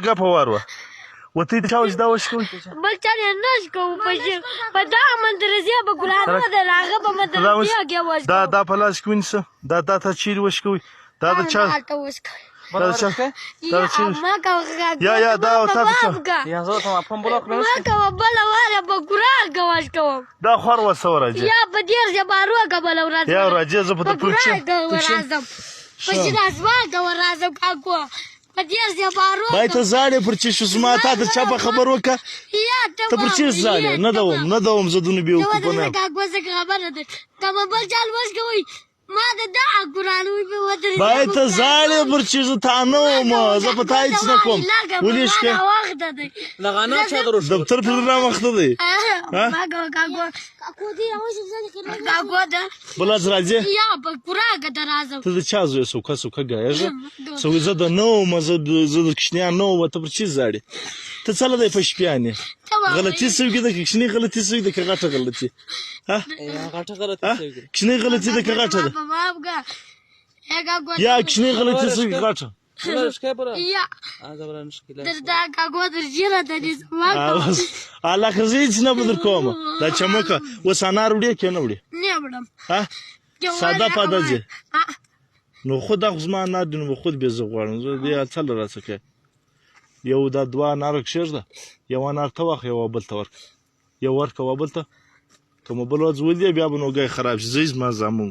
ګپه وروه وتی چا وش دا وش کوي بل چا نه نش کوو په دا مندرزیا به ګلانو ده هغه به مندرزیا کې وش دا په لاس کې ونیسه دا ته چیرې وش کوي دا د چا هلته وش کوي یا دا تا یا زه ته پم بلوک نه ما کوه بله واره به ګران که وش کوم دا خور وسه ورځي یا په دېر زبارو که بله ورځ یا راځي زه په په ګران که ورځم په شین اسمان که ورځم کاکو په دېر زبارو بای ته زاړې پر چشو زما تا ته چا په خبر وکړه ته پر چیش زاړې نه دوم زه دونه بېوقوفه نه یم کاکو څه خبره ده که به بل چال وش کوئ ما د دا ګران وي په ودرې بای ته زاړې پر چیزو تا نه وم زه په تا هېڅ نه کوم ولې شکې وخته دی لغانه چا دروش دفتر پروګرام وخته دی ما کوه کاکو دی کاکو ده بل ورځ راځې یا په پوره که ته راځم ته د چا زوی سوکه ګایږه سوی زه د نه وم زه د کوچنیان نه وم ته پر چیز زاړې ته څه له دی په شپیانې غلطي سوي ده که کوچنۍ غلطي سوي ده که غټه غلطي کوچنۍ غلطي ده که غټه ده یا کوچنۍ غلطي سوي که غټه لکه زه هېڅ نه به در کومه دا چمکه اوس انار وړې که نه وړې ساده پاده ځې نو خود دا خو زما انار دي نو به خود بې زه غواړم زه دې څه له راڅه کوې یو دا دوه اناره کښېږده یو انار ته واخله یو بل ته ورکړه یو ورکړه و بل ته که مو بل ورځ ولې بیا به نو ګای خراب شي زه زما زامن